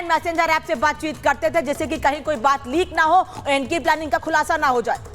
Online messenger app से बातचीत करते थे, जिससे कि कहीं कोई बात लीक ना हो और इनकी प्लानिंग का खुलासा ना हो जाए।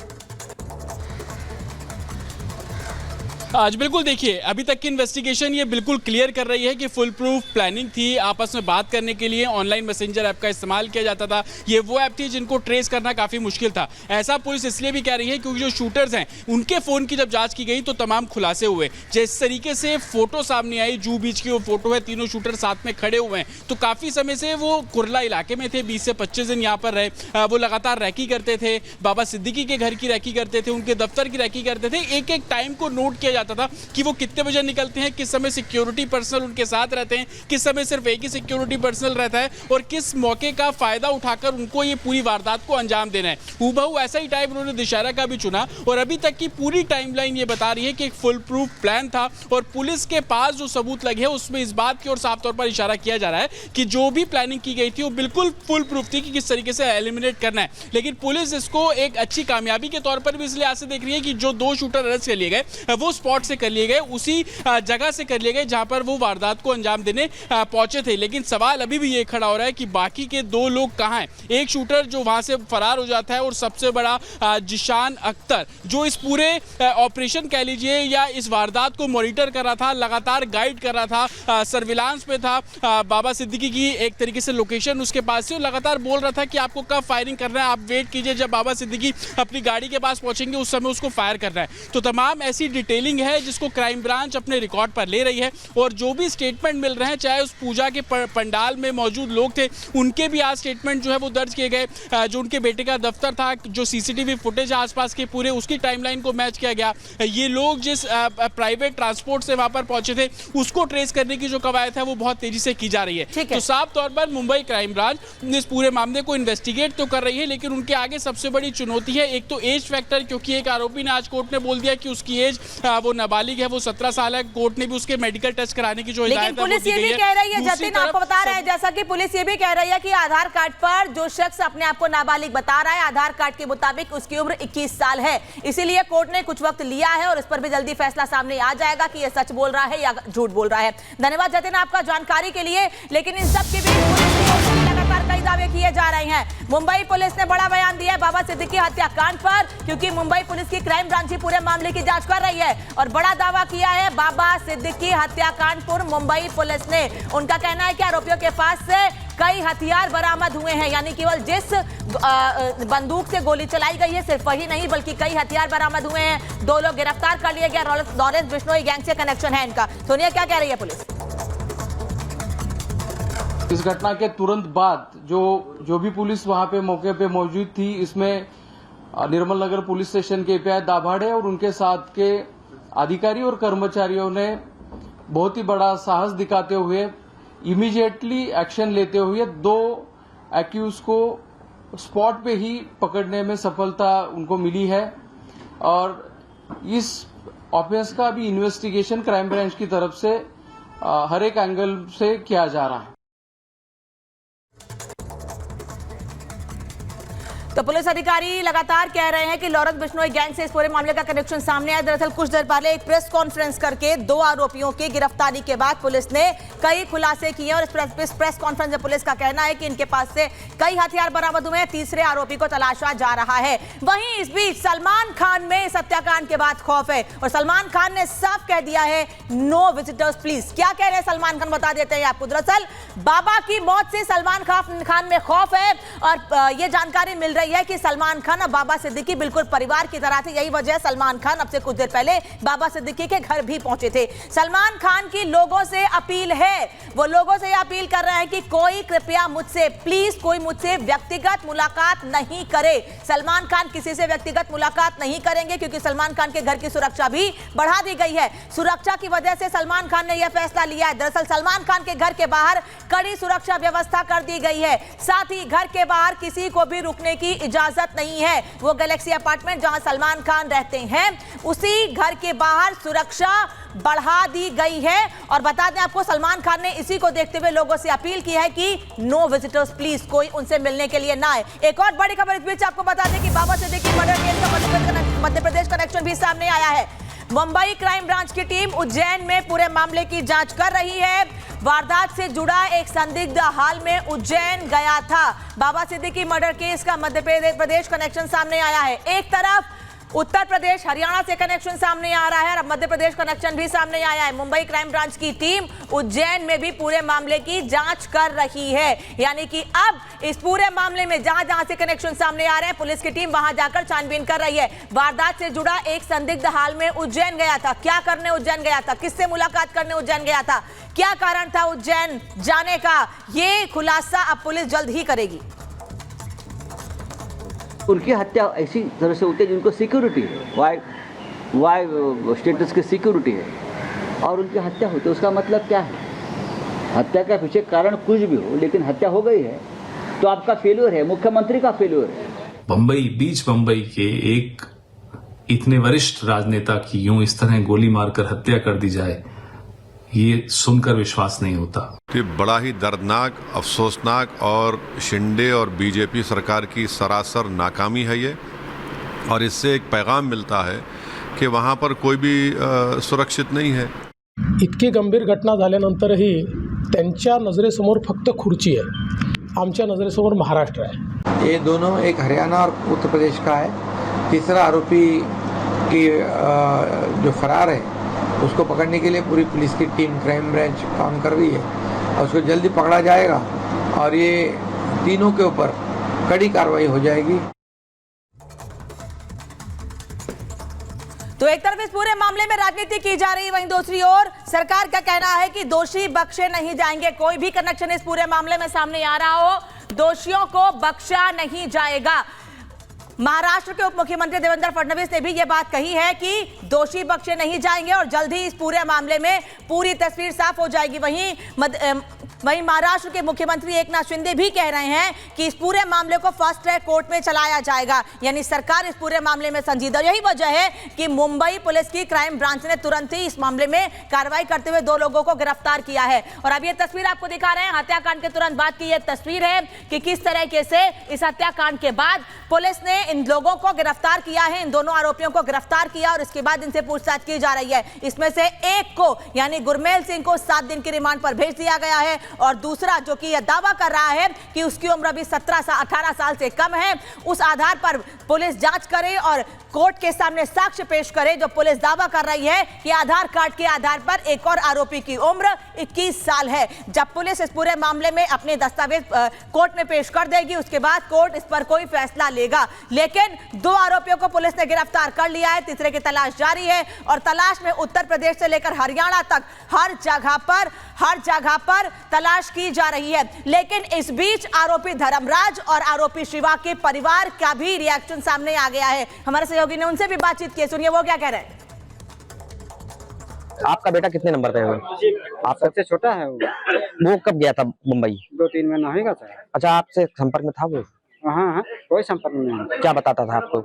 आज बिल्कुल देखिए, अभी तक की इन्वेस्टिगेशन ये बिल्कुल क्लियर कर रही है कि फुल प्रूफ प्लानिंग थी। आपस में बात करने के लिए ऑनलाइन मैसेंजर ऐप का इस्तेमाल किया जाता था। ये वो ऐप थी जिनको ट्रेस करना काफ़ी मुश्किल था। ऐसा पुलिस इसलिए भी कह रही है क्योंकि जो शूटर्स हैं उनके फ़ोन की जब जांच की गई तो तमाम खुलासे हुए। जिस तरीके से फोटो सामने आई, जूहू बीच की वो फोटो है, तीनों शूटर साथ में खड़े हुए हैं, तो काफ़ी समय से वो कुरला इलाके में थे, 20 से 25 दिन यहाँ पर रहे। वो लगातार रैकी करते थे, बाबा सिद्दीकी के घर की रैकी करते थे, उनके दफ्तर की रैकी करते थे। एक एक टाइम को नोट किया जाता था कि वो कितने बजे निकलते हैं, किस समय सिक्योरिटी पर्सनल उनके साथ रहते हैं, किस समय सिर्फ एक ही सिक्योरिटी पर्सनल रहता है और किस मौके का फायदा उठाकर उनको ये पूरी वारदात को अंजाम देना है। हूबहू ऐसा ही टाइम उन्होंने दशहरा का भी चुना और अभी तक की पूरी टाइमलाइन ये बता रही है कि एक फुल प्रूफ प्लान था और पुलिस के पास जो सबूत लगे हैं उसमें इस बात की ओर साफ तौर पर इशारा किया जा रहा है कि जो भी प्लानिंग की गई थी वो बिल्कुल फुल प्रूफ थी कि किस तरीके से एलिमिनेट करना है। लेकिन पुलिस इसको एक अच्छी कामयाबी के तौर पर भी इसलिए आज से देख रही है कि जो 2 शूटर अरेस्ट कर लिए गए वो स्पॉट से कर लिए गए, उसी जगह से कर लिए गए जहां पर वो वारदात को अंजाम देने पहुंचे थे। लेकिन सवाल अभी भी ये खड़ा हो रहा है कि बाकी के 2 लोग कहां हैं। एक शूटर जो वहां से फरार हो जाता है और सबसे बड़ा जिशान अख्तर जो इस पूरे ऑपरेशन कह लीजिए या इस वारदात को मॉनिटर कर रहा था, लगातार गाइड कर रहा था, सर्विलांस पे था। बाबा सिद्दीकी की एक तरीके से लोकेशन उसके पास से, लगातार बोल रहा था कि आपको कब फायरिंग करना है, आप वेट कीजिए, जब बाबा सिद्दीकी अपनी गाड़ी के पास पहुंचेंगे उस समय उसको फायर करना है। तो तमाम ऐसी डिटेलिंग है जिसको क्राइम ब्रांच अपने रिकॉर्ड पर ले रही है और जो भी स्टेटमेंट मिल रहे हैं, चाहे उस पूजा के पंडाल में मौजूद लोग थे उनके भी आज स्टेटमेंट जो है वो दर्ज किए गए। जो उनके बेटे का दफ्तर था, जो सीसीटीवी फुटेज आसपास के पूरे उसकी टाइमलाइन को मैच किया गया। ये लोग जिस प्राइवेट ट्रांसपोर्ट से वहां पर पहुंचे थे उसको ट्रेस करने की जो कवायद है वो बहुत तेजी से की जा रही है। तो साफ तौर पर मुंबई क्राइम ब्रांच इस पूरे मामले को इन्वेस्टिगेट तो कर रही है, लेकिन उनके आगे सबसे बड़ी चुनौती है एक तो एज फैक्टर, क्योंकि एक आरोपी ने आज कोर्ट ने बोल दिया कि उसकी एज वो नाबालिग है, वो 17 साल है। कोर्ट ने भी उसके मेडिकल टेस्ट कराने की जो हिदायत है पुलिस ये भी कह रही है, जतिन आपको बता रहे हैं, जैसा कि पुलिस ये भी कह रही है कि आधार कार्ड पर जो शख्स अपने आप को नाबालिग बता रहा है, आधार कार्ड के मुताबिक उसकी उम्र 21 साल है। इसीलिए कोर्ट ने कुछ वक्त लिया है और इस पर भी जल्दी फैसला सामने आ जाएगा कि यह सच बोल रहा है या झूठ बोल रहा है। धन्यवाद जतिन आपका जानकारी के लिए। लेकिन इन सब के बीच पुलिस की ओर से लगातार कई दावे किए जा रहे हैं। मुंबई पुलिस ने बड़ा बयान दिया है बाबा सिद्दीकी हत्याकांड पर, क्योंकि मुंबई पुलिस की क्राइम ब्रांच ही पूरे मामले की जांच कर रही है और बड़ा दावा किया है बाबा सिद्दीकी हत्याकांड पर मुंबई पुलिस ने। उनका कहना है कि आरोपियों के पास से कई हथियार बरामद हुए हैं, यानी केवल जिस बंदूक से गोली चलाई गई है सिर्फ वही नहीं बल्कि कई हथियार बरामद हुए हैं। 2 लोग गिरफ्तार कर लिए गए। लॉरेंस बिश्नोई गैंग से कनेक्शन है इनका। सुनिए क्या कह रही है पुलिस। इस घटना के तुरंत बाद जो भी पुलिस वहां पे मौके पे मौजूद थी, इसमें निर्मल नगर पुलिस स्टेशन के एपीआई दाभाड़े और उनके साथ के अधिकारी और कर्मचारियों ने बहुत ही बड़ा साहस दिखाते हुए इमीडिएटली एक्शन लेते हुए 2 एक्यूज को स्पॉट पे ही पकड़ने में सफलता उनको मिली है और इस ऑफेंस का भी इन्वेस्टिगेशन क्राइम ब्रांच की तरफ से हर एक एंगल से किया जा रहा है। तो पुलिस अधिकारी लगातार कह रहे हैं कि लॉरेंस बिश्नोई गैंग से इस पूरे मामले का कनेक्शन सामने आया। दरअसल कुछ देर पहले एक प्रेस कॉन्फ्रेंस करके 2 आरोपियों की गिरफ्तारी के बाद पुलिस ने कई खुलासे किए और इस प्रेस कॉन्फ्रेंस में पुलिस का कहना है कि इनके पास से कई हथियार बरामद हुए हैं। तीसरे आरोपी को तलाशा जा रहा है। वहीं इस बीच सलमान खान में इस हत्याकांड के बाद खौफ है और सलमान खान ने साफ कह दिया है नो विजिटर्स प्लीज। क्या कह रहे हैं सलमान खान बता देते हैं आपको। दरअसल बाबा की मौत से सलमान खान में खौफ है और यह जानकारी मिल रही है कि सलमान खान और बाबा सिद्दीकी बिल्कुल परिवार की तरह थे। यही वजह सलमान खान अब से कुछ देर पहले बाबा सिद्दीकी के घर भी पहुंचे थे। सलमान खान की लोगों से अपील है, वो लोगों से अपील कर रहे हैं कि कोई कृपया मुझसे प्लीज कोई मुझसे व्यक्तिगत मुलाकात नहीं करे। सलमान खान किसी से व्यक्तिगत मुलाकात नहीं करेंगे क्योंकि सलमान खान के घर की सुरक्षा भी बढ़ा दी गई है। सुरक्षा की वजह से सलमान खान ने यह फैसला लिया है। दरअसल सलमान खान के घर के बाहर कड़ी सुरक्षा व्यवस्था कर दी गई है। साथ ही घर के बाहर किसी को भी रुकने की इजाजत नहीं है। वो गैलेक्सी अपार्टमेंट जहां सलमान खान रहते हैं उसी घर के बाहर सुरक्षा बढ़ा दी गई है। और बता दें आपको सलमान खान ने इसी को देखते हुए लोगों से अपील की है कि नो विजिटर्स प्लीज, कोई उनसे मिलने के लिए ना आए। एक और बड़ी खबर इस बीच आपको बता दें कि बाबा सिद्दीकी मर्डर केस का मध्य प्रदेश कनेक्शन भी सामने आया है। मुंबई क्राइम ब्रांच की टीम उज्जैन में पूरे मामले की जांच कर रही है। वारदात से जुड़ा एक संदिग्ध हाल में उज्जैन गया था। बाबा सिद्दीकी मर्डर केस का मध्य प्रदेश कनेक्शन सामने आया है। एक तरफ उत्तर प्रदेश हरियाणा से कनेक्शन सामने आ रहा है और मध्य प्रदेश कनेक्शन भी सामने आया है। मुंबई क्राइम ब्रांच की टीम उज्जैन में भी पूरे मामले की जांच कर रही है। यानी कि अब इस पूरे मामले में जहां से कनेक्शन सामने आ रहे हैं, पुलिस की टीम वहां जाकर छानबीन कर रही है। वारदात से जुड़ा एक संदिग्ध हाल में उज्जैन गया था। क्या करने उज्जैन गया था, किससे मुलाकात करने उज्जैन गया था, क्या कारण था उज्जैन जाने का, ये खुलासा अब पुलिस जल्द ही करेगी। उनकी हत्या ऐसी तरह से होती है जिनको सिक्योरिटी है, वाई स्टेटस की सिक्योरिटी है और उनकी हत्या होती है। उसका मतलब क्या है? हत्या के पीछे कारण कुछ भी हो, लेकिन हत्या हो गई है तो आपका फेल्योर है, मुख्यमंत्री का फेल्योर है। बीच बम्बई के एक इतने वरिष्ठ राजनेता की यूं इस तरह गोली मारकर हत्या कर दी जाए, ये सुनकर विश्वास नहीं होता। ये बड़ा ही दर्दनाक, अफसोसनाक और शिंदे और बीजेपी सरकार की सरासर नाकामी है ये। और इससे एक पैगाम मिलता है कि वहाँ पर कोई भी सुरक्षित नहीं है। इतकी गंभीर घटना झाल्यानंतरही त्यांच्या नजरेसमोर फक्त खुर्ची आहे, आमच्या नजरेसमोर महाराष्ट्र आहे। ये दोनों, एक हरियाणा और उत्तर प्रदेश का है। तीसरा आरोपी की जो फरार है उसको पकड़ने के लिए पूरी पुलिस की टीम क्राइम ब्रांच काम कर रही है और उसको जल्दी पकड़ा जाएगा और ये तीनों के ऊपर कड़ी कार्रवाई हो जाएगी। तो एक तरफ इस पूरे मामले में राजनीति की जा रही है, वहीं दूसरी ओर सरकार का कहना है कि दोषी बख्शे नहीं जाएंगे। कोई भी कनेक्शन इस पूरे मामले में सामने आ रहा हो, दोषियों को बख्शा नहीं जाएगा। महाराष्ट्र के उप मुख्यमंत्री देवेंद्र फडणवीस ने भी यह बात कही है कि दोषी बख्शे नहीं जाएंगे और जल्द ही इस पूरे मामले में पूरी तस्वीर साफ हो जाएगी। वहीं महाराष्ट्र के मुख्यमंत्री एकनाथ शिंदे भी कह रहे हैं कि इस पूरे मामले को फास्ट ट्रैक कोर्ट में चलाया जाएगा, यानी सरकार इस पूरे मामले में संजीदा। यही वजह है कि मुंबई पुलिस की क्राइम ब्रांच ने तुरंत ही इस मामले में कार्रवाई करते हुए 2 लोगों को गिरफ्तार किया है। और अब ये तस्वीर आपको दिखा रहे हैं, हत्याकांड के तुरंत बाद की यह तस्वीर है कि किस तरीके से इस हत्याकांड के बाद पुलिस ने इन लोगों को गिरफ्तार किया है, इन दोनों आरोपियों को गिरफ्तार किया और इसके बाद इनसे पूछताछ की जा रही है। इसमें से एक को यानी गुरमेल सिंह को 7 दिन की रिमांड पर भेज दिया गया है और दूसरा जो कि यह दावा कर रहा है कि उसकी उम्र अभी 18 साल से कम है, उस आधार पर पुलिस जांच करे और कोर्ट के सामने साक्ष्य पेश करे। जो पुलिस दावा कर रही है कि आधार कार्ड के आधार पर एक और आरोपी की उम्र 21 साल है। जब पुलिस इस पूरे मामले में अपने दस्तावेज कोर्ट में पेश कर देगी, उसके बाद कोर्ट इस पर कोई फैसला लेगा। लेकिन 2 आरोपियों को पुलिस ने गिरफ्तार कर लिया है, तीसरे की तलाश जारी है और तलाश में उत्तर प्रदेश से लेकर हरियाणा तक हर जगह पर तलाश की जा रही है। लेकिन इस बीच आरोपी धर्मराज और आरोपी शिवा के परिवार का भी रिएक्शन सामने आ गया है। हमारे सहयोगी ने उनसे भी बातचीत की, सुनिए वो क्या कह रहे हैं। आपका बेटा कितने नंबर पे है? आप सबसे छोटा है वो कब गया था मुंबई? 2-3 महीना होगा सर। अच्छा, आपसे संपर्क में था वो? हाँ, कोई संपर्क नहीं। क्या बताता था आपको?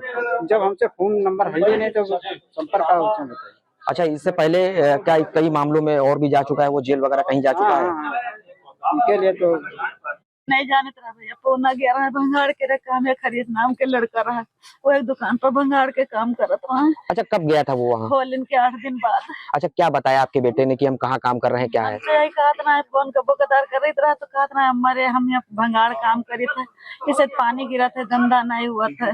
जब हमसे फोन नंबर है ही नहीं तो संपर्क का ऑप्शन बताइए। अच्छा, इससे पहले क्या कई मामलों में और भी जा चुका है? वो जेल वगैरह कहीं जा चुका है? उनके लिए तो नहीं जाने तरह भैया, पौना 11 भंगाड़ के रखा है। खरीद नाम के लड़का रहा, वो एक दुकान पर भंगाड़ के काम करत रहा। अच्छा, कब गया था वो वहाँ? होलिन के 8 दिन बाद। अच्छा, क्या बताया आपके बेटे ने कि हम कहाँ काम कर रहे हैं, क्या है? कहा था फोन का बोकदार कर रही तरह तो कहा था हमारे हम यहाँ भंगाड़ काम करी थे, इसे पानी गिरा था, धंधा नहीं हुआ था।